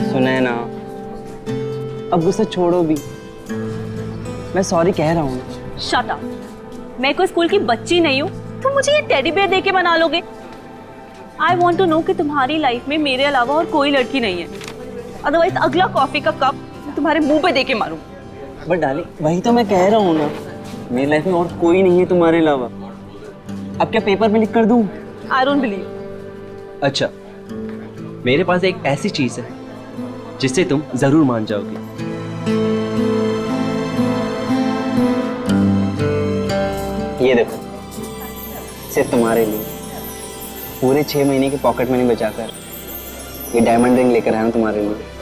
सुनैना, अब गुस्सा छोड़ो भी, मैं सॉरी कह रहा हूँ। Shut up. मैं कोई स्कूल की बच्ची नहीं हूँ, तुम मुझे ये टेडी बेयर दे के मना लोगे? आई वॉन्ट टू नो कि तुम्हारी लाइफ में मेरे अलावा और कोई लड़की नहीं है, अदरवाइज अगला कॉफी का कप तुम्हारे मुंह पे दे के मारूं। बट डार्लिंग, वही तो मैं कह रहा हूँ ना, मेरी लाइफ में और कोई नहीं है तुम्हारे अलावा। अब क्या पेपर पे लिख कर दूँ? I don't believe. अच्छा, मेरे पास एक ऐसी चीज है जिससे तुम जरूर मान जाओगे। ये देखो, सिर्फ तुम्हारे लिए पूरे 6 महीने की पॉकेट मनी बचाकर ये डायमंड रिंग लेकर आया हूं तुम्हारे लिए।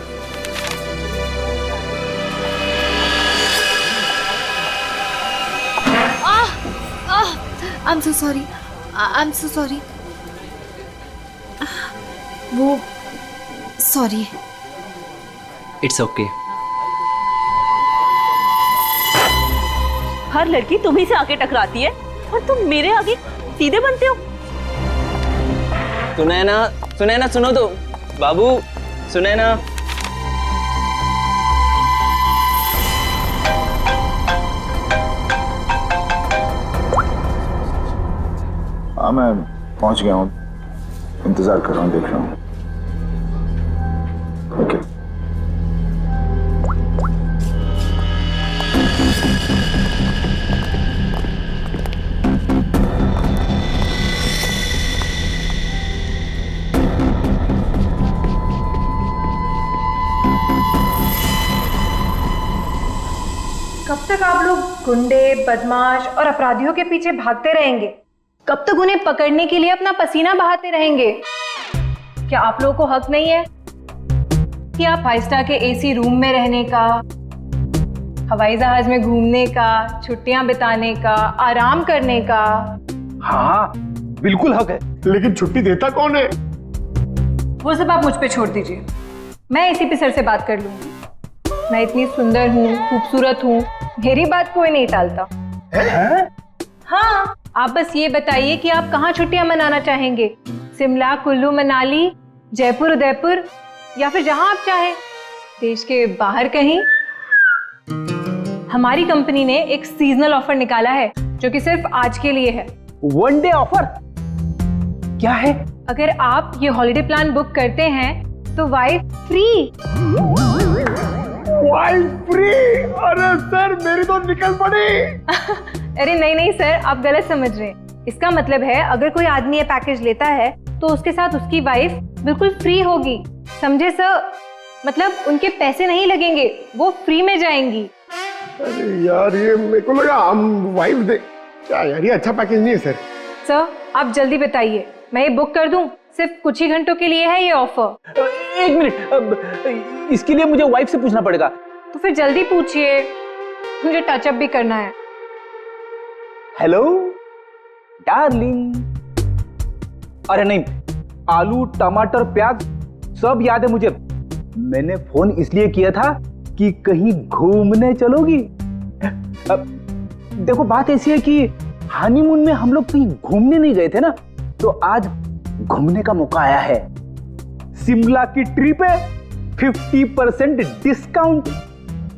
I'm so sorry. I'm so sorry. वो सॉरी। It's okay. हर लड़की तुम्ही से आके टकराती है और तुम मेरे आगे सीधे बनते हो। सुनैना, सुनैना सुनो तो, बाबू सुनैना। हाँ, मैं पहुंच गया हूँ, इंतजार कर रहा हूँ, देख रहा हूँ। ओके। कब तक आप लोग गुंडे, बदमाश और अपराधियों के पीछे भागते रहेंगे? कब तक उन्हें पकड़ने के लिए अपना पसीना बहाते रहेंगे? क्या आप लोगों को हक नहीं है कि आप 5 स्टार के एसी रूम में रहने का, हवाई जहाज में घूमने का, छुट्टियां बिताने का, आराम करने का? हाँ, बिल्कुल हक है, लेकिन छुट्टी देता कौन है? वो सब आप मुझ पे छोड़ दीजिए, मैं एसीपी सर से बात कर लूंगी। मैं इतनी सुंदर हूँ, खूबसूरत हूँ, मेरी बात कोई नहीं टालता। हाँ, आप बस ये बताइए कि आप कहाँ छुट्टियां मनाना चाहेंगे? शिमला, कुल्लू, मनाली, जयपुर, उदयपुर, या फिर जहां आप चाहें, देश के बाहर कहीं। हमारी कंपनी ने एक सीजनल ऑफर निकाला है जो कि सिर्फ आज के लिए है। वन डे ऑफर क्या है? अगर आप ये हॉलिडे प्लान बुक करते हैं तो वाइफ फ्री। Wife free? अरे सर, मेरी तो निकल पड़ी। अरे नहीं नहीं सर, आप गलत समझ रहे हैं। इसका मतलब है अगर कोई आदमी ये पैकेज लेता है तो उसके साथ उसकी वाइफ बिल्कुल फ्री होगी, समझे सर? मतलब उनके पैसे नहीं लगेंगे, वो फ्री में जाएंगी। अरे यार, ये मेरे को लगा हम वाइफ दे। क्या यार, ये अच्छा पैकेज नहीं है सर। सर आप जल्दी बताइए, मैं ये बुक कर दूं? सिर्फ कुछ ही घंटों के लिए है ये ऑफर। एक मिनट, इसके लिए मुझे वाइफ से पूछना पड़ेगा। तो फिर जल्दी पूछिए, मुझे टचअप भी करना है। Hello darling. अरे नहीं, आलू, टमाटर, प्याज सब याद है मुझे। मैंने फोन इसलिए किया था कि कहीं घूमने चलोगी? अब देखो, बात ऐसी है कि हनीमून में हम लोग कहीं घूमने नहीं गए थे ना, तो आज घूमने का मौका आया है। शिमला की ट्रिप है, 50% डिस्काउंट।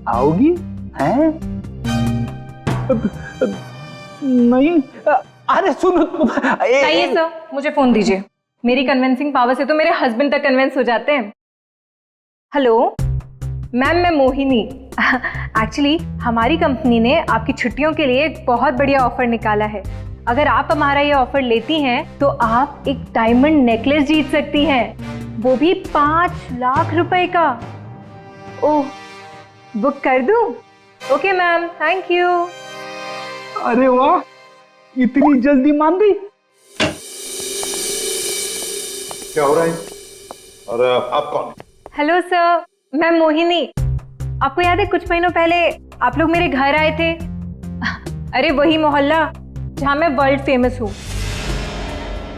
आओगी? हैं? नहीं, अरे सुनो। चाहिए सर, मुझे फोन दीजिए। मेरी कन्विंसिंग पावर से तो मेरे हस्बैंड तक कन्विंस हो जाते हैं। हेलो मैम, मैं मोहिनी। एक्चुअली हमारी कंपनी ने आपकी छुट्टियों के लिए एक बहुत बढ़िया ऑफर निकाला है। अगर आप हमारा ये ऑफर लेती हैं तो आप एक डायमंड नेकलेस जीत सकती हैं, वो भी 5 लाख रुपए का। ओह, बुक कर दूं? Okay ma'am, thank you. अरे वाह, इतनी जल्दी मान गई। क्या हो रहा है? और आप कौन? हेलो सर, मैं मोहिनी। आपको याद है कुछ महीनों पहले आप लोग मेरे घर आए थे? अरे वही मोहल्ला जहां मैं वर्ल्ड फेमस हूँ।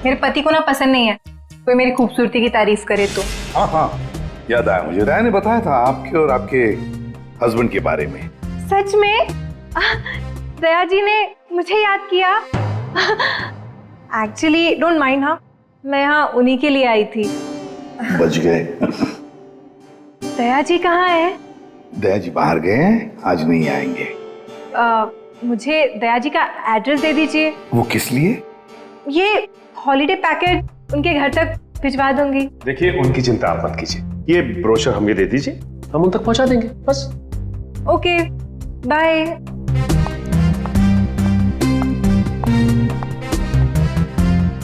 मेरे पति को ना पसंद नहीं है कोई मेरी खूबसूरती की तारीफ करे तो। हाँ हाँ, याद आया मुझे, राय ने बताया था आपके और आपके हस्बैंड के बारे में। सच में? दया जी ने मुझे याद किया। एक्चुअली डोंट माइंड, हाँ मैं यहाँ उन्हीं के लिए आई थी। बच गए। दया जी कहाँ है? दया जी बाहर गए हैं, आज नहीं आएंगे। मुझे दया जी का एड्रेस दे दीजिए। वो किस लिए? ये हॉलीडे पैकेट उनके घर तक भिजवा दूंगी। देखिए, उनकी चिंता आप मत कीजिए, ये ब्रोशर हमें दे दीजिए, हम उन तक पहुंचा देंगे बस। Okay bye.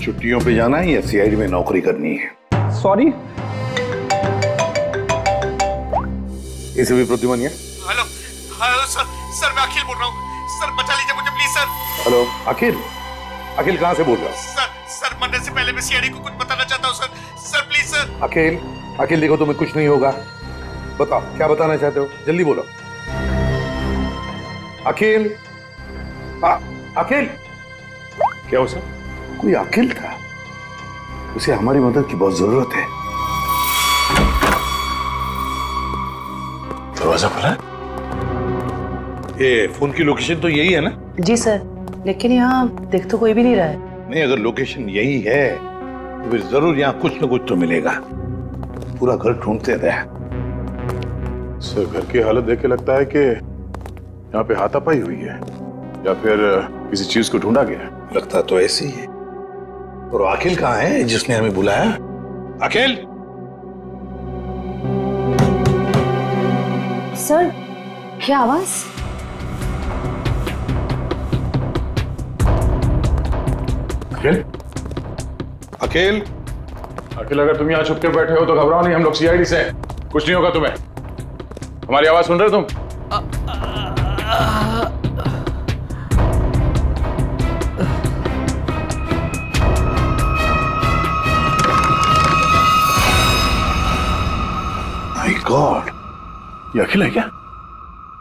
छुट्टियों पे जाना है या सीआईडी में नौकरी करनी है? सॉरी। इसे भी प्रतिमानिया। हेलो हेलो सर, सर मैं अखिल बोल रहा हूँ सर, बचा लीजिए मुझे प्लीज सर। हेलो अखिल, अखिल कहाँ से बोल रहा हूँ? सर मरने से पहले मैं सीआईडी को कुछ बताना चाहता हूँ सर प्लीज सर। अखिल, अखिल देखो तुम्हें कुछ नहीं होगा, बताओ क्या बताना चाहते हो, जल्दी बोलो। अखिल, अखिल। क्या हो सर? कोई अखिल था, उसे हमारी मदद की बहुत जरूरत है। दरवाजा खुला है? ये फोन की लोकेशन तो यही है ना? जी सर, लेकिन यहाँ देख तो कोई भी नहीं रहा है। नहीं, अगर लोकेशन यही है तो फिर जरूर यहाँ कुछ न कुछ तो मिलेगा। पूरा घर ढूंढते रहे। सर घर की हालत देख के लगता है कि यहाँ पे हाथापाई हुई है या फिर किसी चीज को ढूंढा गया है। लगता तो ऐसे ही है। और अखिल कहाँ है जिसने हमें बुलाया? अखिल! सर क्या आवाज? अखिल? अखिल! अखिल, अगर तुम यहाँ छुप के बैठे हो तो घबराओ नहीं, हम लोग सीआईडी से हैं, कुछ नहीं होगा तुम्हें। हमारी आवाज सुन रहे हो तुम? माय गॉड, ये अखिल है क्या?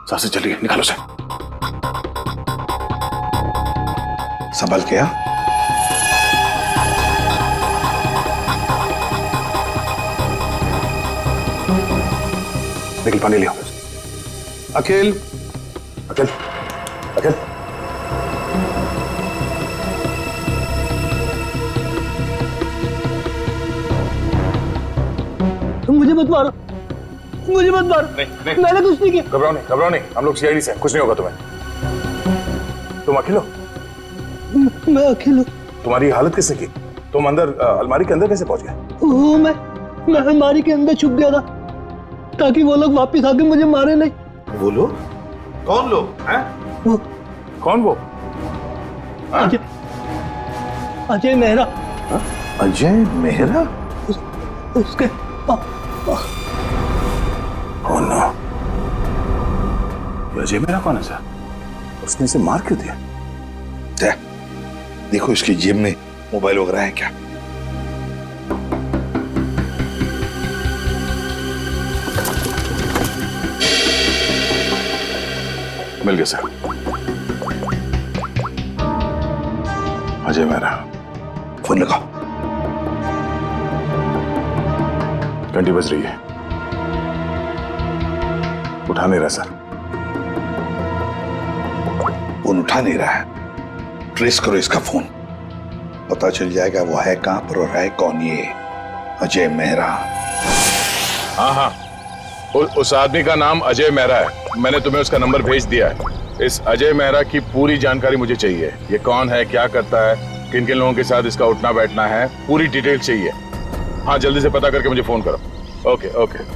सांसें चलिए, निकालो से। संभल गया। निकल, पानी लिया। अखिल! अखिल, अखिल। मुझे मत मारो, मुझे मत मारो। नहीं, मैंने कुछ नहीं किया। घबराओ नहीं, हम लोग सीआईडी से हैं, कुछ नहीं होगा तुम्हें। तुम अखिल हो? मैं अखिल हूँ। तुम्हारी हालत किसने की? तुम अंदर अलमारी के अंदर कैसे पहुंच गए? वो मैं अलमारी के अंदर छुप गया था ताकि वो लोग वापस आके मुझे मारे नहीं। वो लोग? कौन लोग हैं? वो कौन वो? अजय, अजय मेहरा। अजय मेहरा? उसके Oh no. अजय मेरा कौन है सर? उसने इसे मार क्यों दिया? देखो इसकी जेब में मोबाइल वगैरह है क्या? मिल गया सर। अजय मेरा। फोन लगाओ। घंटी बज रही है, उठा नहीं रहा सर। फोन उठा नहीं रहा है, ट्रेस करो इसका फोन, पता चल जाएगा वो है कहां पर और है कौन ये अजय मेहरा। हाँ, उस आदमी का नाम अजय मेहरा है, मैंने तुम्हें उसका नंबर भेज दिया है। इस अजय मेहरा की पूरी जानकारी मुझे चाहिए। ये कौन है, क्या करता है, किन किन लोगों के साथ इसका उठना बैठना है, पूरी डिटेल चाहिए। हाँ, जल्दी से पता करके मुझे फोन करो। Okay okay.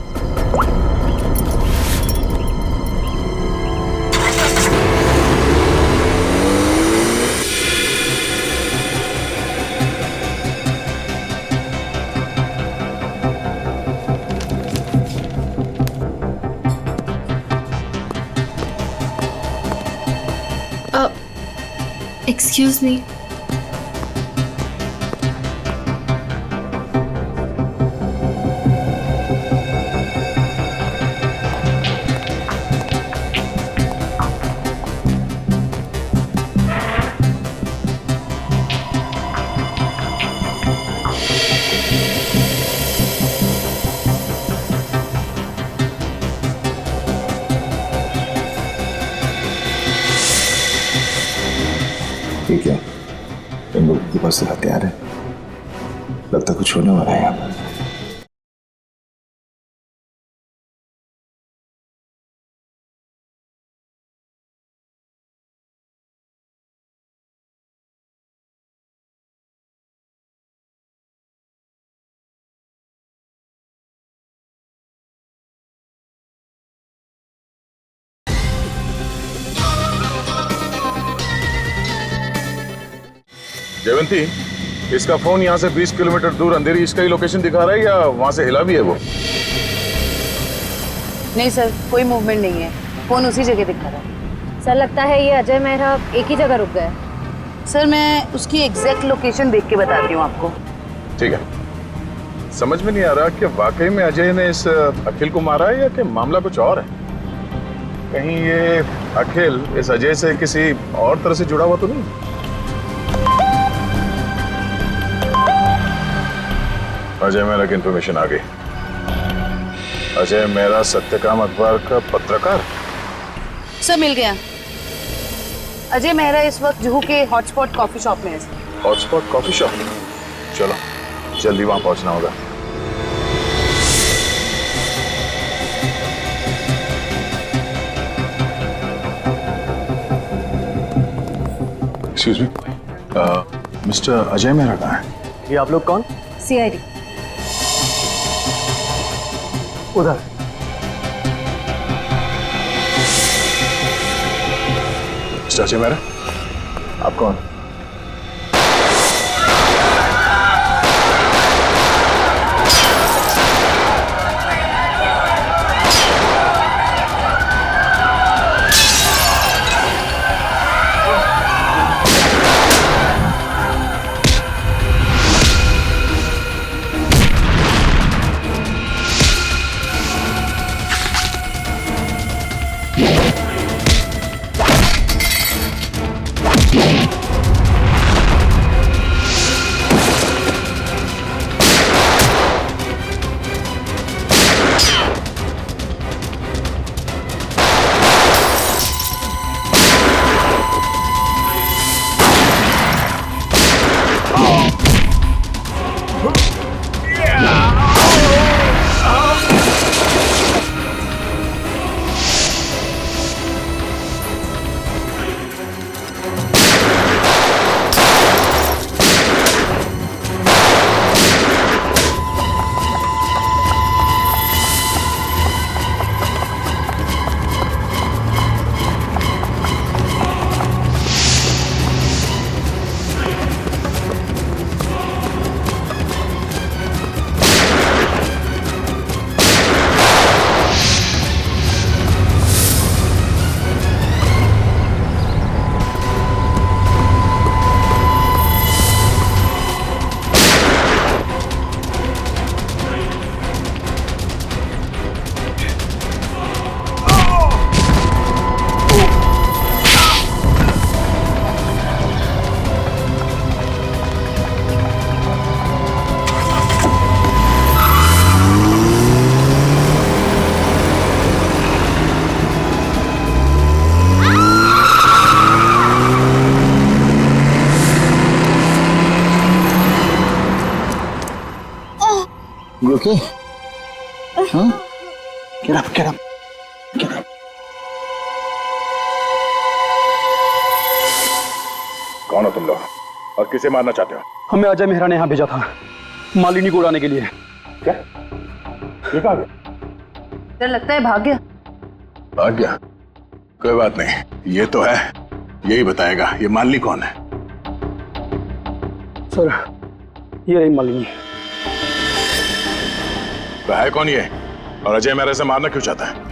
Excuse me. ठीक है, इन लोगों के पास हथियार है, लगता कुछ होने वाला है यहाँ पर। जयवंती, इसका फोन यहाँ से 20 किलोमीटर दूर अंधेरी इसका ही लोकेशन दिखा रहा है या वहां से हिला भी है वो? नहीं सर, कोई मूवमेंट नहीं है, फोन उसी जगह दिखा रहा है। सर लगता है ये अजय मेहरा एक ही जगह रुक गए। सर मैं उसकी एग्जैक्ट लोकेशन देख के बताती हूँ आपको। ठीक है, समझ में नहीं आ रहा कि वाकई में अजय ने इस अखिल को मारा है या कि मामला कुछ और है। कहीं ये अखिल इस अजय से किसी और तरह से जुड़ा हुआ तो नहीं? अजय मेहरा की इंफॉर्मेशन आ गई। अजय मेहरा सत्यकाम अखबार का पत्रकार। सर मिल गया। अजय मेहरा इस वक्त जुहू के हॉटस्पॉट कॉफी शॉप में है। हॉटस्पॉट कॉफी शॉप, चलो जल्दी वहां पहुंचना होगा। Excuse me, mister Ajay Mehra कहाँ है? ये आप लोग कौन? सीआईडी। उधर। मिस्टर अजय मेहरा, आप कौन? You okay? Huh? Get up, get up, get up. कौन हो तुम लोग और किसे मारना चाहते हो? हमें अजय मेहरा ने यहाँ भेजा था मालिनी को उड़ाने के लिए। क्या? ये कहाँ गया? सर लगता है भाग गया। भाग गया? कोई बात नहीं, ये तो है, यही बताएगा ये मालिनी कौन है। सर ये रही मालिनी। तो है कौन ये और अजय मेहरा से मारना क्यों चाहता है?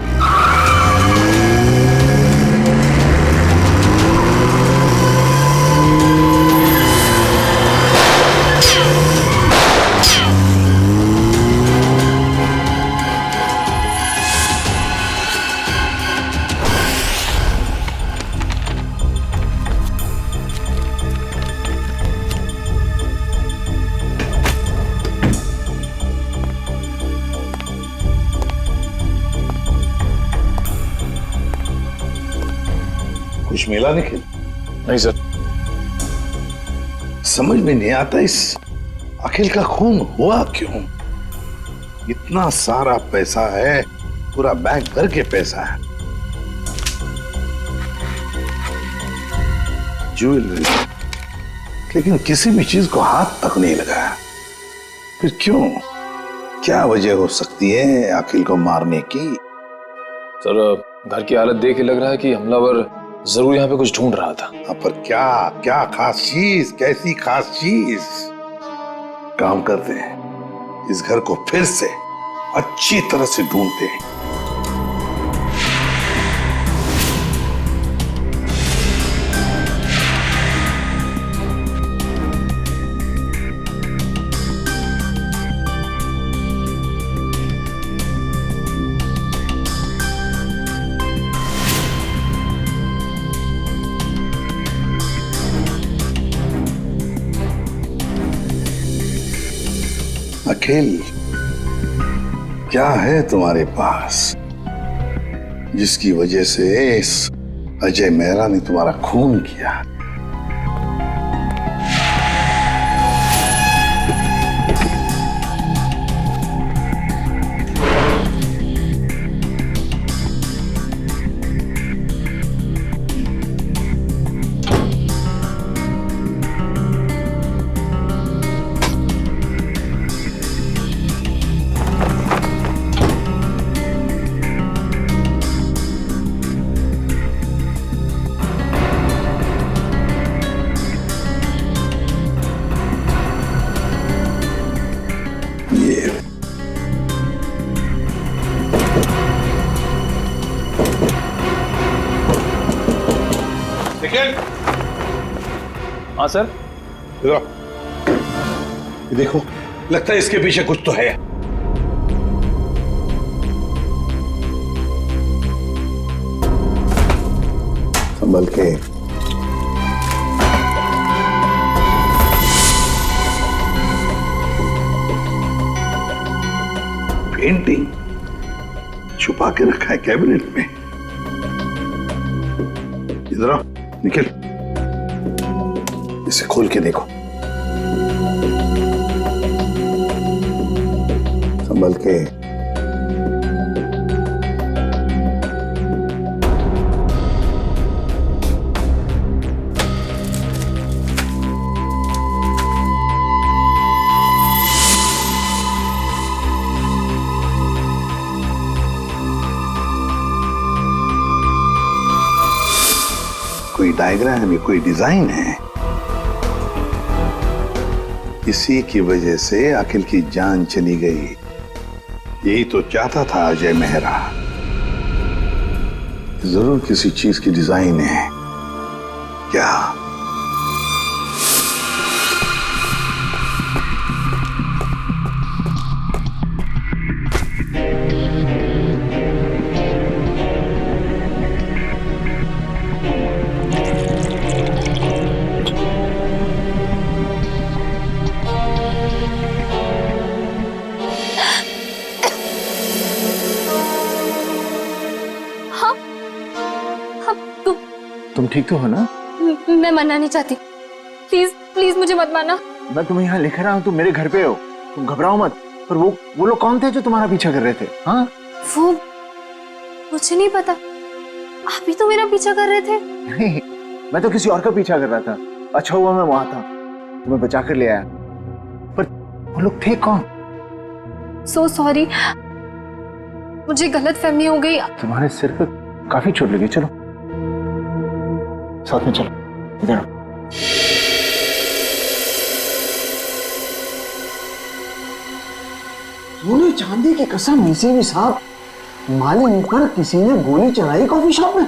कुछ मिला निखिल? नहीं सर, समझ में नहीं आता इस अखिल का खून हुआ क्यों। इतना सारा पैसा है, पूरा बैंक भर के पैसा है, ज्वेलरी, लेकिन किसी भी चीज को हाथ तक नहीं लगाया। फिर क्यों? क्या वजह हो सकती है अखिल को मारने की? सर घर की हालत देख के लग रहा है कि हमलावर जरूर यहाँ पे कुछ ढूंढ रहा था। पर क्या क्या खास चीज, कैसी खास चीज? काम करते हैं, इस घर को फिर से अच्छी तरह से ढूंढते हैं। अखिल, क्या है तुम्हारे पास जिसकी वजह से इस अजय मेहरा ने तुम्हारा खून किया? हाँ सर। ये देखो, लगता है इसके पीछे कुछ तो है। संभल के। पेंटिंग छुपा के रखा है कैबिनेट में। इधर आओ, निखिल, इसे खोल के देखो। संभल के। कोई डायग्राम है, कोई डिजाइन है। इसी की वजह से अखिल की जान चली गई। यही तो चाहता था अजय मेहरा। जरूर किसी चीज की डिजाइन है। क्या? तुम ठीक तो हो ना? मैं मरना नहीं चाहती, प्लीज प्लीज मुझे मत मारना। मैं तुम्हें यहाँ लिख रहा हूँ, तुम मेरे घर पे हो, तुम घबराओ मत। पर वो लोग कौन थे जो तुम्हारा पीछा कर रहे थे? हाँ, वो मुझे नहीं पता। आप ही तो मेरा पीछा कर रहे थे। नहीं, मैं तो किसी और का पीछा कर रहा था। अच्छा हुआ मैं वहां था, तुम्हें बचा कर ले आया। पर वो लोग थे कौन? सो सॉरी, मुझे गलत फहमी हो गई। तुम्हारे सिर पे काफी चोट लगी। चलो साथ में चलो, इधर। सोने चांदी की कसम, नीचे भी साहब, मालिनी पर किसी ने गोली चलाई कॉफी शॉप में।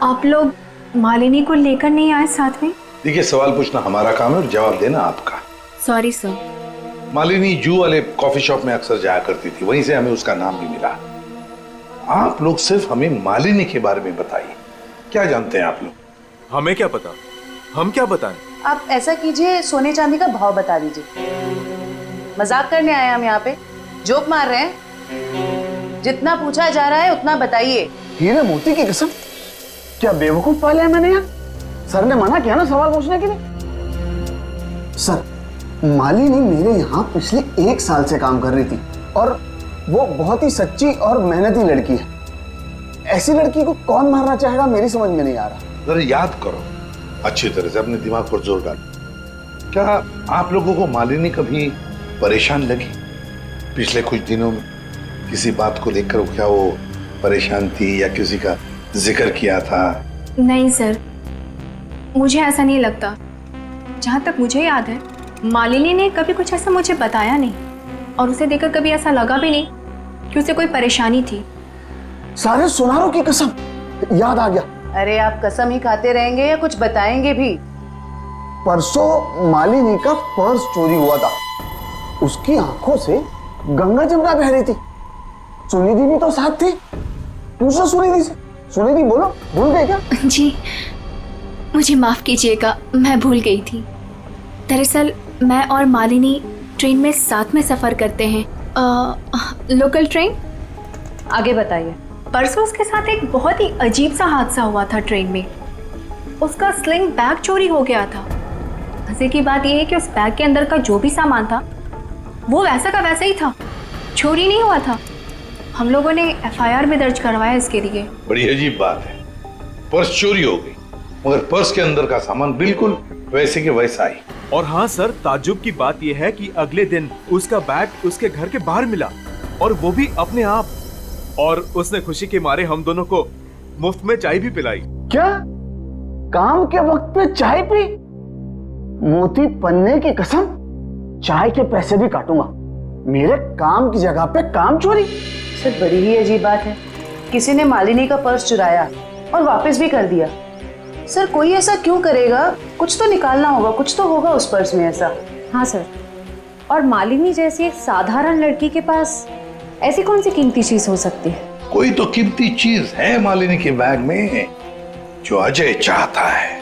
आप लोग मालिनी को लेकर नहीं आए साथ में? देखिए, सवाल पूछना हमारा काम है और जवाब देना आपका। Sorry sir. मालिनी जू वाले कॉफी शॉप में अक्सर जाया करती थी, वहीं से हमें उसका नाम भी मिला। आप लोग सिर्फ हमें मालिनी के बारे में बताइए, क्या जानते हैं आप लोग? हमें क्या पता, हम क्या बताएं? आप ऐसा कीजिए, सोने चांदी का भाव बता दीजिए। मजाक करने आए हम यहाँ पे, जोक मार रहे हैं? जितना पूछा जा रहा है उतना बताइए। हीरे मोती की कसम, क्या बेवकूफ पाले हैं मैंने यार। सर ने मना किया ना सवाल पूछने के लिए। सर, मालिनी मेरे यहाँ पिछले 1 साल से काम कर रही थी और वो बहुत ही सच्ची और मेहनती लड़की है। ऐसी लड़की को कौन मारना चाहेगा, मेरी समझ में नहीं आ रहा। जरा याद करो अच्छी तरह से, अपने दिमाग पर जोर डालो। क्या आप लोगों को मालिनी कभी परेशान लगी पिछले कुछ दिनों में? किसी बात को लेकर क्या वो परेशान थी या किसी का जिक्र किया था? नहीं सर, मुझे ऐसा नहीं लगता। जहाँ तक मुझे याद है, मालिनी ने कभी कुछ ऐसा मुझे बताया नहीं और उसे देखकर कभी ऐसा लगा भी नहीं कि उसे कोई परेशानी थी। सारे सुनारों की कसम, याद आ गया। अरे आप कसम ही खाते रहेंगे या कुछ बताएंगे भी? परसों मालिनी का पर्स चोरी हुआ था। उसकी आंखों से गंगा जमुना बह रही थी। सुनिधि भी तो साथ थी। पूछो सुनिधि से। सुनिधि बोलो, भूल गए क्या? जी मुझे माफ कीजिएगा, मैं भूल गई थी। दरअसल मैं और मालिनी ट्रेन में साथ में सफर करते हैं, लोकल ट्रेन। आगे बताइए। परसों उसके साथ एक बहुत ही अजीब सा हादसा हुआ था ट्रेन में। उसका स्लिंग बैग चोरी हो गया था। मजे की बात यह है कि उस बैग के अंदर का जो भी सामान था वो वैसा का वैसा ही था, चोरी नहीं हुआ था। हम लोगों ने FIR भी दर्ज करवाया इसके लिए। बड़ी अजीब बात है, पर्स चोरी हो गई मगर पर्स के अंदर का सामान बिल्कुल वैसे के वैसा ही। और हाँ सर, ताज्जुब की बात यह है कि अगले दिन उसका बैग उसके घर के बाहर मिला और वो भी अपने आप। और उसने खुशी के मारे हम दोनों को मुफ्त में चाय भी पिलाई। क्या? काम के वक्त पे चाय पी? मोती पन्ने की कसम, चाय के पैसे भी काटूंगा। मेरे काम की जगह पे काम चोरी? सर बड़ी ही अजीब बात है, किसी ने मालिनी का पर्स चुराया और वापस भी कर दिया। सर कोई ऐसा क्यों करेगा? कुछ तो निकालना होगा, कुछ तो होगा उस पर्स में ऐसा। हाँ सर, और मालिनी जैसी एक साधारण लड़की के पास ऐसी कौन सी कीमती चीज हो सकती है? कोई तो कीमती चीज है मालिनी के बैग में जो अजय चाहता है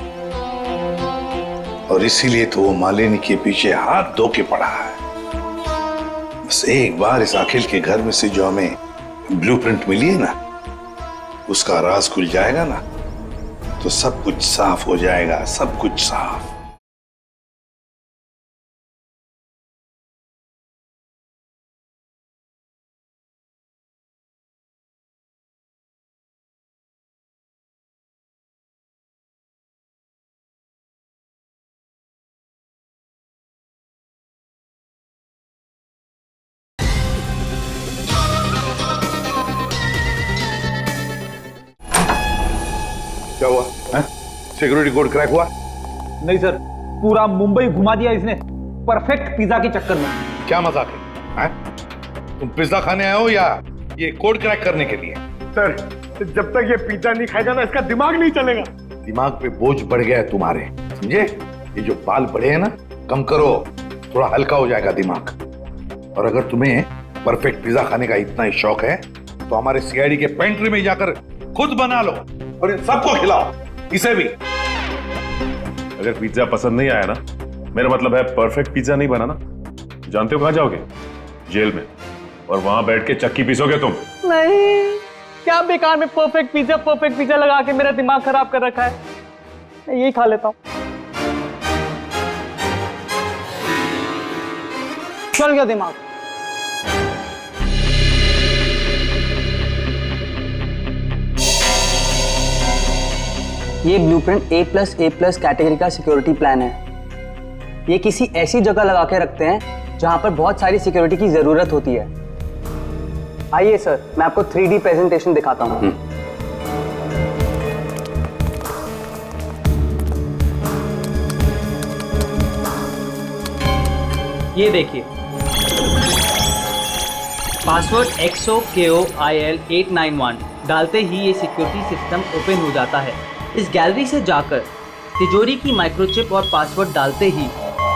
और इसीलिए तो वो मालिनी के पीछे हाथ धो के पड़ा है। बस एक बार इस अखिल के घर में से जो हमें ब्लूप्रिंट मिली है ना, उसका राज खुल जाएगा ना, तो सब कुछ साफ हो जाएगा, सब कुछ साफ। क्या हुआ? सिक्योरिटी कोड क्रैक हुआ? नहीं सर, पूरा मुंबई घुमा दिया इसने परफेक्ट पिज्जा के चक्कर में। क्या मजाक है? तुम पिज्जा खाने आए हो या ये कोड क्रैक करने के लिए? सर जब तक ये पिज्जा नहीं खाएगा ना, इसका दिमाग नहीं चलेगा। दिमाग पे बोझ बढ़ गया है तुम्हारे, समझे? ये जो बाल बढ़े हैं ना, कम करो, थोड़ा हल्का हो जाएगा दिमाग। और अगर तुम्हें परफेक्ट पिज्जा खाने का इतना ही शौक है तो हमारे CID के पेंट्री में जाकर खुद बना लो और इन सबको खिलाओ, इसे भी। अगर पिज्जा पसंद नहीं आया ना, मेरा मतलब है परफेक्ट पिज्जा नहीं बना ना, जानते हो कहां जाओगे? जेल में, और वहां बैठ के चक्की पीसोगे तुम। नहीं, क्या बेकार में परफेक्ट पिज्जा लगा के मेरा दिमाग खराब कर रखा है। मैं यही खा लेता हूँ। चल गया दिमाग। ये ब्लूप्रिंट A+A+ कैटेगरी का सिक्योरिटी प्लान है। ये किसी ऐसी जगह लगा के रखते हैं जहां पर बहुत सारी सिक्योरिटी की जरूरत होती है। आइए सर, मैं आपको 3D प्रेजेंटेशन दिखाता हूं। ये देखिए, पासवर्ड XOKOIL891 डालते ही ये सिक्योरिटी सिस्टम ओपन हो जाता है। इस गैलरी से जाकर तिजोरी की माइक्रोचिप और पासवर्ड डालते ही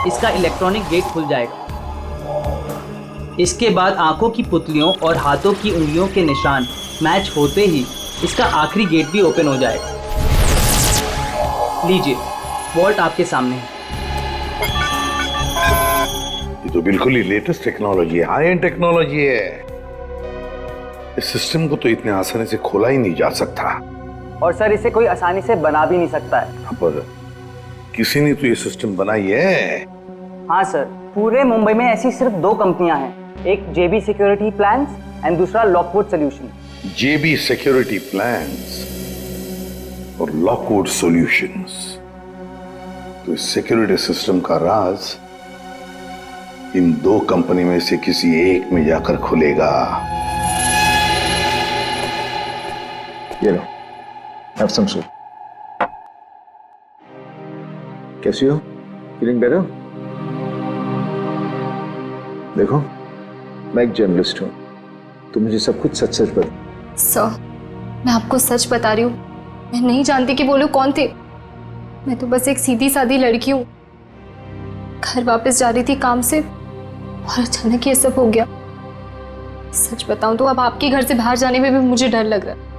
इसका इलेक्ट्रॉनिक गेट खुल जाएगा। इसके बाद आंखों की पुतलियों और हाथों की उंगलियों के निशान मैच होते ही इसका आखिरी गेट भी ओपन हो जाएगा। लीजिए, वॉल्ट आपके सामने है। ये तो बिल्कुल ही लेटेस्ट टेक्नोलॉजी है, हाई एंड टेक्नोलॉजी है। इस सिस्टम को तो इतने आसानी से खोला ही नहीं जा सकता। और सर, इसे कोई आसानी से बना भी नहीं सकता है। पर किसी ने तो ये सिस्टम बनाई है, हाँ सर, पूरे मुंबई में ऐसी सिर्फ 2 कंपनियां हैं, एक जेबी सिक्योरिटी प्लान्स एंड दूसरा लॉकवुड सॉल्यूशन। जेबी सिक्योरिटी प्लान्स और लॉकवुड सॉल्यूशंस। तो इस सिक्योरिटी सिस्टम का राज इन 2 कंपनी में से किसी एक में जाकर खुलेगा। ये लो, have some soup. कैसी हो? Feeling better? देखो, मैं एक जर्नलिस्ट हूं, तो मुझे सब कुछ सच सच बता। सर, मैं आपको सच बता रही हूँ, मैं नहीं जानती कि वो लोग कौन थे। मैं तो बस एक सीधी सादी लड़की हूँ, घर वापस जा रही थी काम से और अचानक ये सब हो गया। सच बताऊं तो अब आपके घर से बाहर जाने में भी मुझे डर लग रहा है।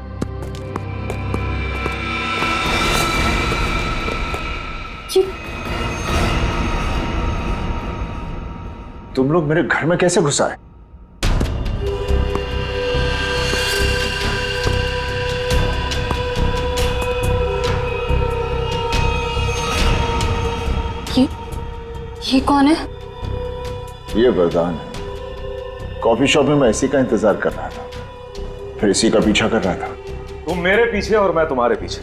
तुम लोग मेरे घर में कैसे घुस आए? ये कौन है? ये वरदान है। कॉफी शॉप में मैं इसी का इंतजार कर रहा था, फिर इसी का पीछा कर रहा था। तुम मेरे पीछे और मैं तुम्हारे पीछे।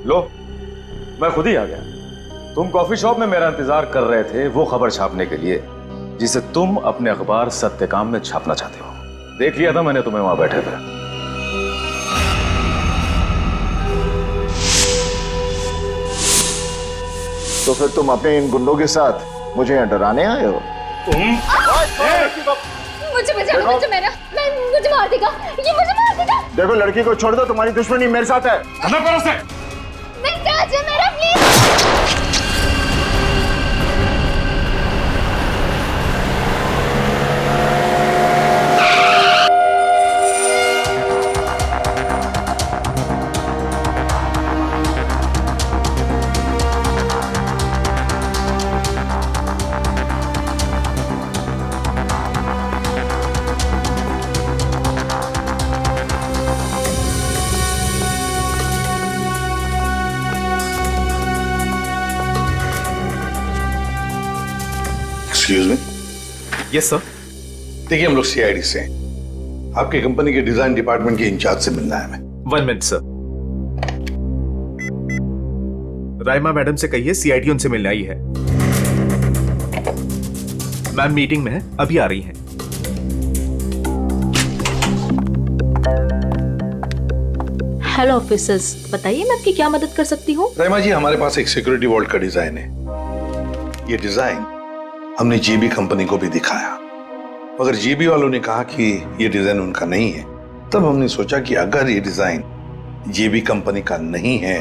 लो, मैं खुद ही आ गया। तुम कॉफी शॉप में मेरा इंतजार कर रहे थे वो खबर छापने के लिए जिसे तुम अपने अखबार सत्यकाम में छापना चाहते हो। देख लिया था मैंने तुम्हें वहां बैठे थे। तो फिर तुम अपने इन गुंडों के साथ मुझे यहाँ डराने आए हो? मुझे मार देगा, ये मुझे मार देगा। देखो, लड़की को छोड़ दो, तुम्हारी दुश्मनी मेरे साथ है। मेरा please. Excuse me. Yes sir. देखिए, हम लोग सीआईडी से हैं। आपकी कंपनी के डिजाइन डिपार्टमेंट के इंचार्ज से मिलना है हमें। 1 मिनट सर। राइमा मैडम से कहिए सीआईडी उनसे मिलने आई है। मैम मीटिंग में है, अभी आ रही हैं। हेलो ऑफिसर्स, बताइए मैं आपकी क्या मदद कर सकती हूँ? राइमा जी, हमारे पास एक सिक्योरिटी वॉल्ट का डिजाइन है। ये डिजाइन हमने जेबी कंपनी को भी दिखाया, मगर जेबी वालों ने कहा कि ये डिजाइन उनका नहीं है। तब हमने सोचा कि अगर ये डिजाइन जेबी कंपनी का नहीं है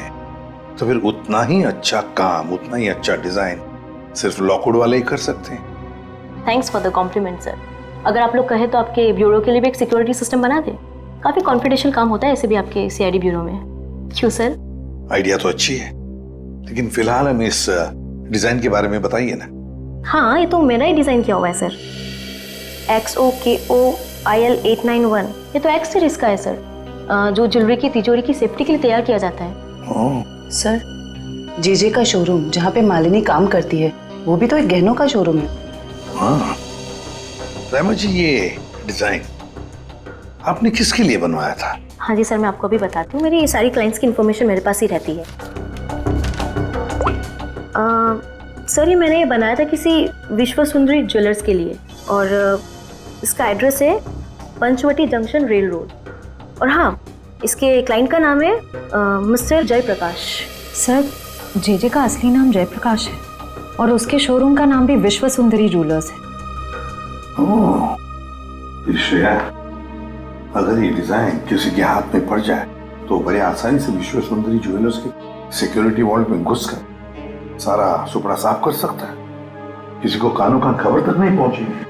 तो फिर उतना ही अच्छा काम, उतना ही अच्छा डिजाइन सिर्फ लॉकवुड वाले ही कर सकते हैं। Thanks for the compliment sir. अगर आप लोग कहें तो आपके ब्यूरो के लिए भी एक सिक्योरिटी सिस्टम बना दें। काफी कॉन्फिडेंशियल काम होता है ऐसे भी आपके सीआईडी ब्यूरो में। क्यों सर? आइडिया तो अच्छी है, लेकिन फिलहाल हमें इस डिजाइन के बारे में बताइए ना। हाँ, ये तो मैंने ही डिजाइन किया हुआ है सर। XOKOIL 891, ये तो एक्स सीरीज का है सर, जो ज्वेलरी की तिजोरी की सेफ्टी के लिए तैयार किया जाता है। सर, जीजे का शोरूम जहाँ पे मालिनी काम करती है वो भी तो एक गहनों का शोरूम है। हाँ राइमा जी, ये डिजाइन आपने किसके लिए बनवाया था? हाँ जी सर, मैं आपको अभी बताती हूँ। मेरी ये सारी क्लाइंट्स की इन्फॉर्मेशन मेरे पास ही रहती है। सर, ये मैंने बनाया था किसी विश्व सुंदरी ज्वेलर्स के लिए, और इसका एड्रेस है पंचवटी जंक्शन रेल रोड। और हाँ, इसके क्लाइंट का नाम है मिस्टर जयप्रकाश। सर, जेजे का असली नाम जयप्रकाश है और उसके शोरूम का नाम भी विश्व सुंदरी ज्वेलर्स है। ओह, श्रेया, अगर ये डिजाइन किसी के हाथ में पड़ जाए तो बड़े आसानी से विश्व सुंदरी ज्वेलर्स के सिक्योरिटी वॉल्ट में घुसकर सारा सुपड़ा साफ कर सकता है। किसी को कानों कान खबर तक नहीं पहुंचेगी।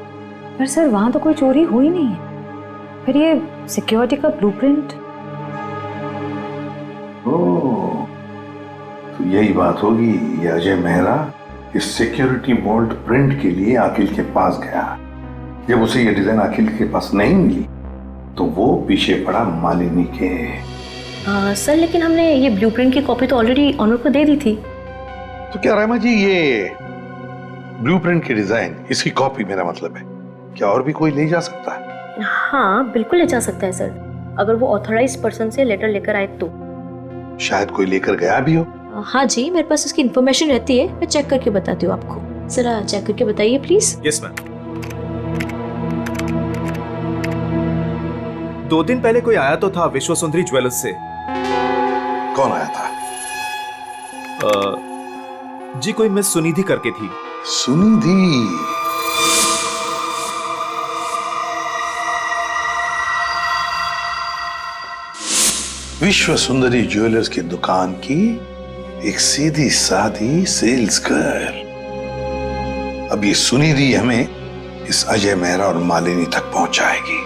पर सर, वहां तो कोई चोरी हुई नहीं है। फिर ये सिक्योरिटी का ब्लूप्रिंट। ओह, तो यही बात होगी। ये अजय मेहरा इस सिक्योरिटी वॉल्ट प्रिंट के लिए अखिल के पास गया। जब उसे ये डिजाइन अखिल के पास नहीं मिली तो वो पीछे पड़ा मालिनी के। सर, लेकिन हमने ये ब्लूप्रिंट की कॉपी तो ऑलरेडी ऑनर को दे दी थी। तो क्या राइमा जी, ये ब्लूप्रिंट की डिजाइन, इसकी कॉपी मेरा मतलब है, क्या और भी कोई ले जा सकता है? हाँ बिल्कुल ले जा सकता है सर, अगर वो ऑथराइज्ड पर्सन से लेटर लेकर आए तो। शायद कोई लेकर गया भी हो। हाँ जी, मेरे पास इसकी इन्फॉर्मेशन रहती है, मैं चेक करके बताती हूँ आपको। जरा चेक करके बताइए प्लीज। Yes ma'am. 2 दिन पहले कोई आया तो था विश्व सुंदरी ज्वेलर्स से। कौन आया था? जी कोई मिस सुनिधि करके थी। सुनिधि? विश्व सुंदरी ज्वेलर्स की दुकान की एक सीधी सादी सेल्स गर्ल। अब ये सुनिधि हमें इस अजय मेहरा और मालिनी तक पहुंचाएगी।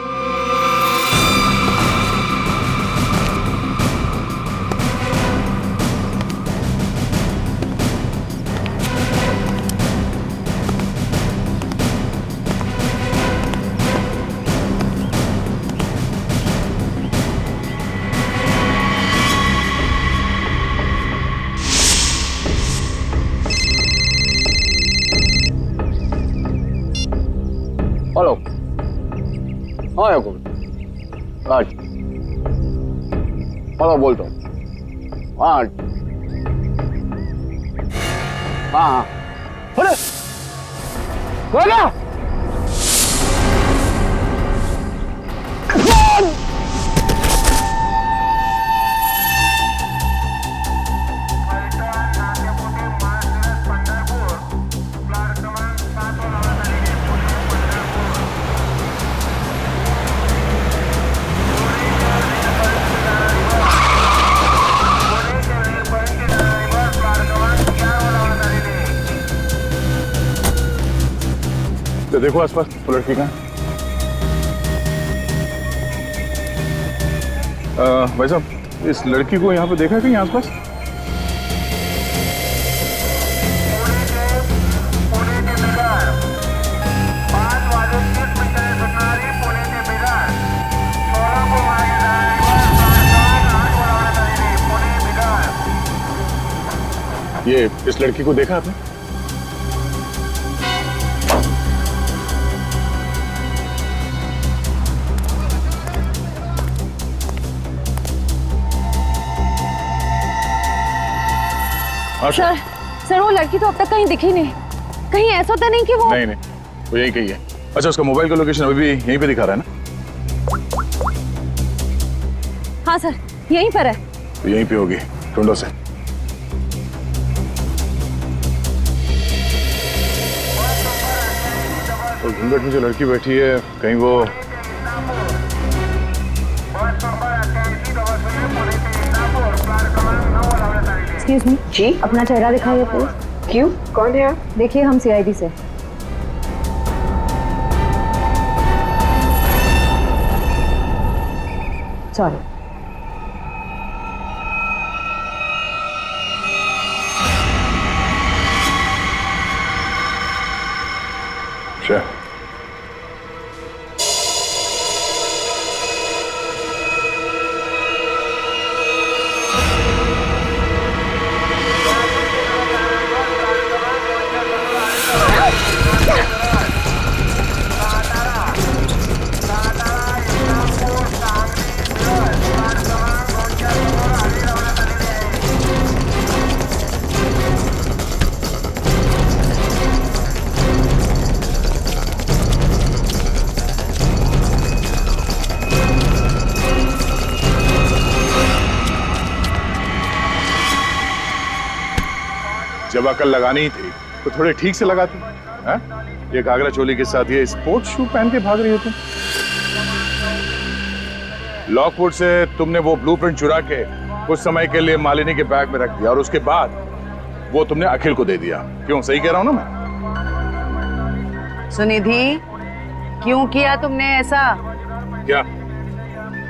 हेलो। हाँ याकूब। आज हेलो बोलता हूँ। हाँ हाँ हाँ। अरे हो गया। तो देखो आसपास वो लड़की कहाँ? भाई साहब, इस लड़की को यहाँ पे देखा है कहीं आसपास? ये इस लड़की को देखा आपने? सर वो लड़की तो अब तक कहीं दिखी नहीं। कहीं ऐसा तो नहीं कि वो नहीं वो यही कही है। अच्छा, उसका मोबाइल का लोकेशन अभी भी यहीं पे दिखा रहा है ना? हाँ सर यहीं पर है। तो यहीं पे होगी, ढूंढो से। तो घूंघट में जो लड़की बैठी है कहीं वो एक्सक्यूज मी जी, अपना चेहरा दिखाइए प्लीज। क्यों, कौन है आप? देखिए हम सीआईडी से। सॉरी। अच्छा, जब अकल लगानी ही थी तो थोड़े ठीक से लगाती है? ये घाघरा चोली के साथ ये स्पोर्ट्स शू पहन के भाग रही हो तुम। लॉकवुड से तुमने वो ब्लूप्रिंट चुरा के कुछ समय के लिए मालिनी के बैग में रख दिया और उसके बाद वो तुमने अखिल को दे दिया। क्यों, सही कह रहा हूं ना मैं? सुनिधि, क्यों किया तुमने ऐसा? क्या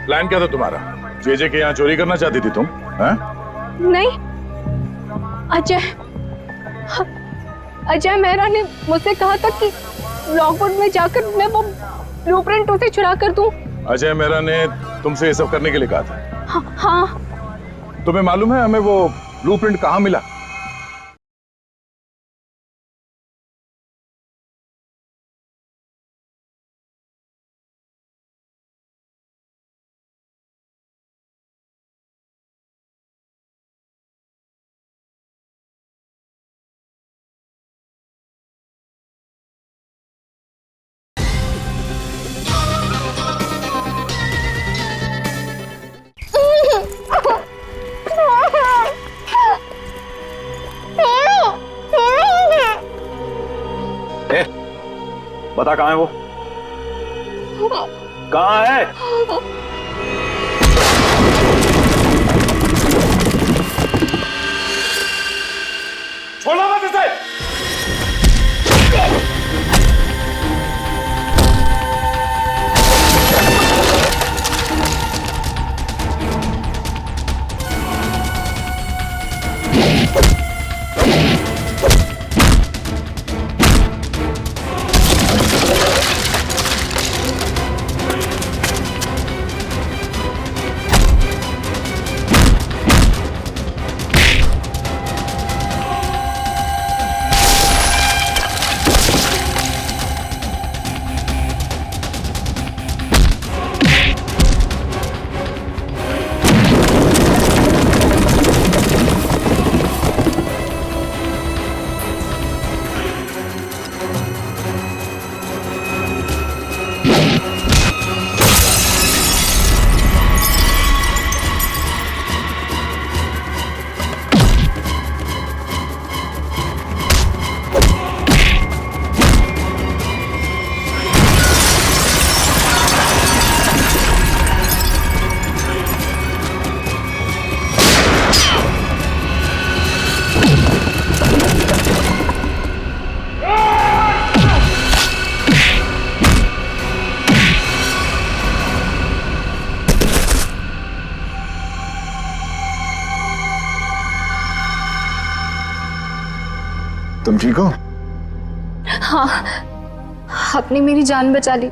प्लान क्या था तुम्हारा? जेजे के यहाँ चोरी करना चाहती थी तुम? नहीं, अजय मेहरा ने मुझसे कहा था कि लॉकवुड में जाकर मैं वो ब्लूप्रिंट उसे चुरा कर दूं। अजय मेहरा ने तुमसे ये सब करने के लिए कहा था? हाँ। तुम्हें मालूम है हमें वो ब्लूप्रिंट कहाँ मिला? बता कहाँ है वो? कहाँ है? छोड़ो मत इसे! तुम ठीक हो? हाँ, आपने मेरी जान बचा ली।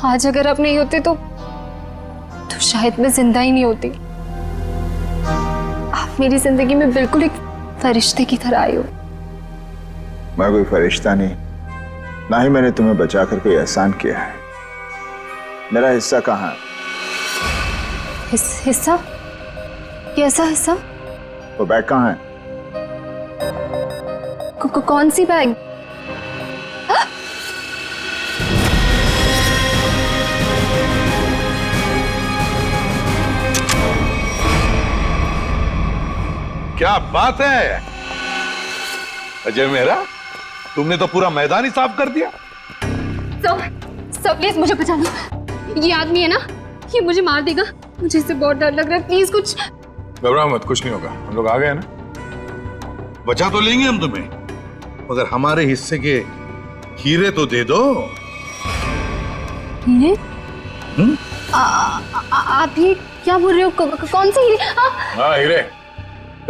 आज अगर आप नहीं होते तो शायद मैं जिंदा ही नहीं होती। आप मेरी जिंदगी में बिल्कुल एक फरिश्ते की तरह आए हो। मैं कोई फरिश्ता नहीं, ना ही मैंने तुम्हें बचाकर कोई एहसान किया है। मेरा हिस्सा कहाँ है? हिस्सा? कैसा हिस्सा? वो बैग कहाँ है? कौन सी बैग? क्या बात है अजय मेरा, तुमने तो पूरा मैदान ही साफ कर दिया। सब प्लीज मुझे बचा लो। ये आदमी है ना, ये मुझे मार देगा। मुझे इससे बहुत डर लग रहा है। प्लीज कुछ। घबराओ मत, कुछ नहीं होगा। हम लोग आ गए ना, बचा तो लेंगे हम तुम्हें, मगर हमारे हिस्से के हीरे तो दे दो। हीरे? आप ये क्या बोल रहे हो? कौन से हीरे? हाँ हीरे।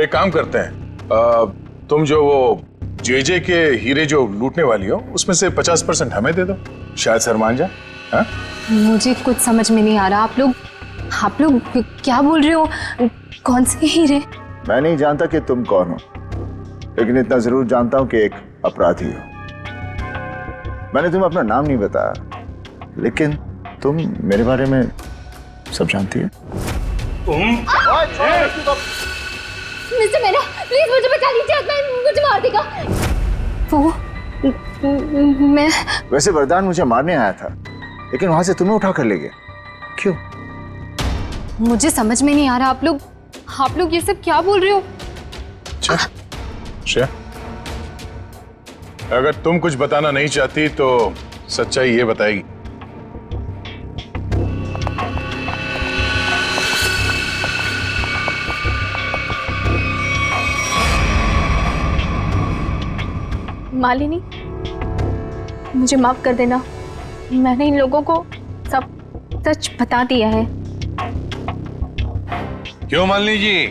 एक काम करते हैं, तुम जो वो जेजे के हीरे जो लूटने वाली हो उसमें से 50% हमें दे दो, शायद सर मान जाए। हाँ? मुझे कुछ समझ में नहीं आ रहा। आप लोग क्या बोल रहे हो? कौन से हीरे? मैं नहीं जानता कि तुम कौन हो, लेकिन इतना जरूर जानता हूं कि एक अपराधी हो। मैंने तुम्हें अपना नाम नहीं बताया, लेकिन तुम मेरे बारे में सब जानती है। मिस्टर मेरा, प्लीज मुझे बचा लीजिए, मुझे मार देगा वो। मैं वैसे वरदान मुझे मारने आया था, लेकिन वहां से तुम्हें उठा कर ले गया। क्यों? मुझे समझ में नहीं आ रहा। आप लोग ये सब क्या बोल रहे हो? अच्छा, अगर तुम कुछ बताना नहीं चाहती तो सच्चाई ये बताएगी। मालिनी, मुझे माफ कर देना। मैंने इन लोगों को सब सच बता दिया है। क्यों मालिनी जी,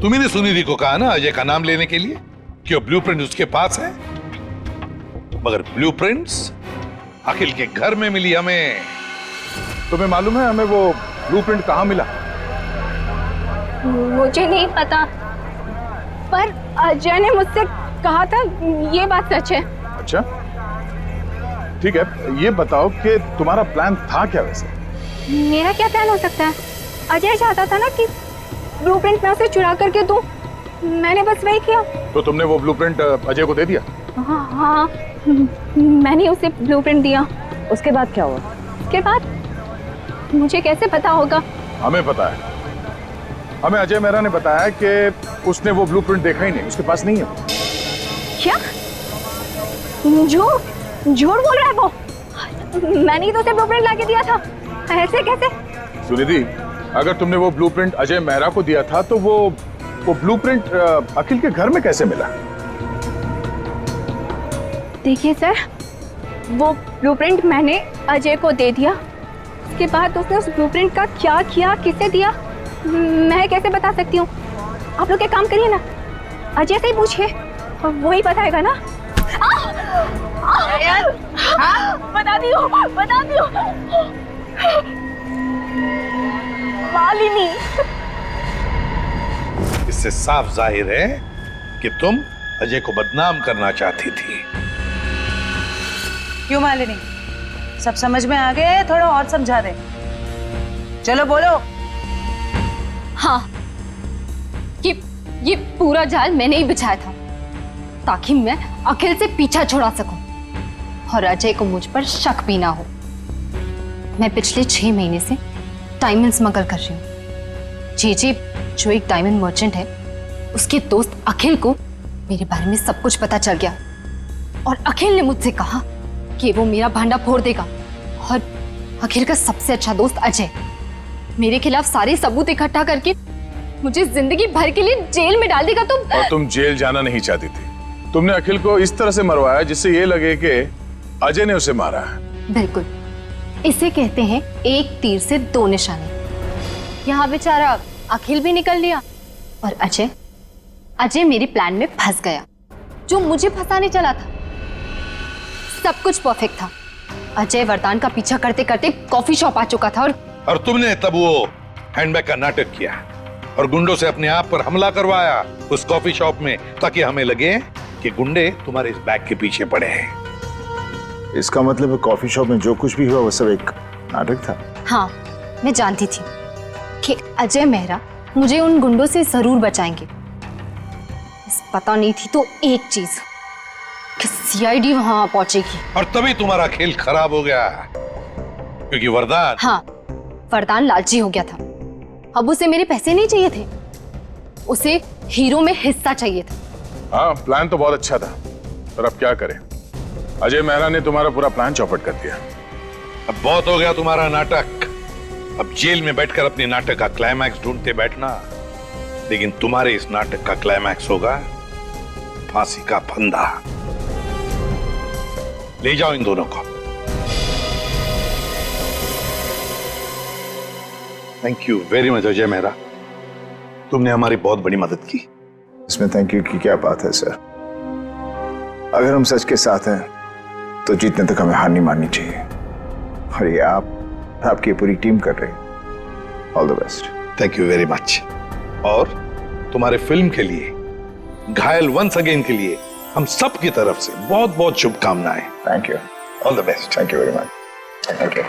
तुम्ही ने सुनिधि को कहा ना अजय का नाम लेने के लिए कि वो ब्लूप्रिंट उसके पास है, मगर ब्लूप्रिंट्स अखिल के घर में मिली हमें। तुम्हें मालूम है हमें वो ब्लूप्रिंट कहाँ मिला? मुझे नहीं पता, पर अजय ने मुझसे कहा था। ये बात सच है। अच्छा ठीक है, ये बताओ कि तुम्हारा प्लान था क्या वैसे? मेरा क्या प्लान हो सकता है? अजय चाहता था ना कि ब्लूप्रिंट मैं उसे चुरा करके दूं। मैंने बस वही किया। तो तुमने वो ब्लूप्रिंट अजय को दे दिया? हाँ, मैंने उसे ब्लूप्रिंट दिया। उसके बाद क्या हुआ? उसके बाद मुझे कैसे पता होगा? हमें पता है। हमें अजय मेहरा ने बताया कि उसने वो ब्लूप्रिंट देखा ही नहीं, उसके पास नहीं है। क्या? जो झूठ बोल रहा है वो। मैंने ही तो उसे ब्लूप्रिंट लाके दिया था। ऐसे कैसे? सुनिधि, अगर तुमने वो ब्लूप्रिंट अजय मेहरा को दिया था तो वो ब्लूप्रिंट अखिल के घर में कैसे मिला? देखिए सर, वो ब्लूप्रिंट मैंने अजय को दे दिया। उसके बाद उसने उस ब्लूप्रिंट का क्या किया, किसे दिया, मैं कैसे बता सकती हूँ? आप लोग एक काम करिए ना, अजय से ही पूछिए, वो ही बताएगा ना। बता दियो मालिनी। इससे साफ जाहिर है कि तुम अजय को बदनाम करना चाहती थी। क्यों मालिनी, सब समझ में आ गया है? थोड़ा और समझा दे। चलो बोलो। हाँ, ये पूरा जाल मैंने ही बिछाया था ताकि मैं अखिल से पीछा छुड़ा सकूं और अजय को मुझ पर शक भी ना हो। मैं पिछले 6 महीने से डायमंड स्मगल कर रही हूँ। जे जो एक डायमंड मर्चेंट है, उसके दोस्त अखिल को मेरे बारे में सब कुछ पता चल गया और अखिल ने मुझसे कहा कि वो मेरा भांडा फोड़ देगा। और अखिल का सबसे अच्छा दोस्त अजय मेरे खिलाफ सारे सबूत इकट्ठा करके मुझे जिंदगी भर के लिए जेल में डाल देगा। और तुम जेल जाना नहीं चाहती थी। तुमने अखिल को इस तरह से मरवाया जिससे ये लगे कि अजय ने उसे मारा है। बिल्कुल, इसे कहते हैं एक तीर से 2 निशाने। यहाँ बेचारा अखिल भी निकल लिया और अजय मेरे प्लान में फंस गया, जो मुझे फंसाने चला था। सब कुछ परफेक्ट था। अजय वरदान का पीछा करते करते कॉफी शॉप आ चुका था और तुमने तब वो हैंडबैग का नाटक किया और गुंडों से अपने आप पर हमला करवाया उस कॉफी शॉप में, ताकि हमें लगे कि गुंडे तुम्हारे इस बैग के पीछे पड़े हैं। इसका मतलब है कॉफी शॉप में जो कुछ भी हुआ वो सब एक नाटक था। हाँ, मैं जानती थी कि अजय मेहरा मुझे उन गुंडों से जरूर बचाएंगे। बस पता नहीं थी तो एक चीज कि सीआईडी वहां पहुंचेगी। और तभी तुम्हारा खेल खराब हो गया, क्योंकि वरदान। हाँ, वरदान लालची हो गया था। अब उसे मेरे पैसे नहीं चाहिए थे, उसे हीरो में हिस्सा चाहिए था। हाँ, प्लान तो बहुत अच्छा था, पर अब क्या करें? अजय मेहरा ने तुम्हारा पूरा प्लान चौपट कर दिया। अब बहुत हो गया तुम्हारा नाटक। अब जेल में बैठकर अपने नाटक का क्लाइमैक्स ढूंढते बैठना, लेकिन तुम्हारे इस नाटक का क्लाइमैक्स होगा फांसी का फंदा। ले जाओ इन दोनों को। Thank you very much Ajay Mehra, तुमने हमारी बहुत बड़ी मदद की। इसमें थैंक यू की क्या बात है सर। अगर हम सच के साथ हैं तो जीतने तक हमें हार नहीं माननी चाहिए, और ये आपकी पूरी टीम कर रही है। All the best. Thank you very much. और तुम्हारे फिल्म के लिए, घायल वंस अगेन के लिए हम सब की तरफ से बहुत बहुत शुभकामनाएं। Thank you. All the best. Thank you very much. Thank you.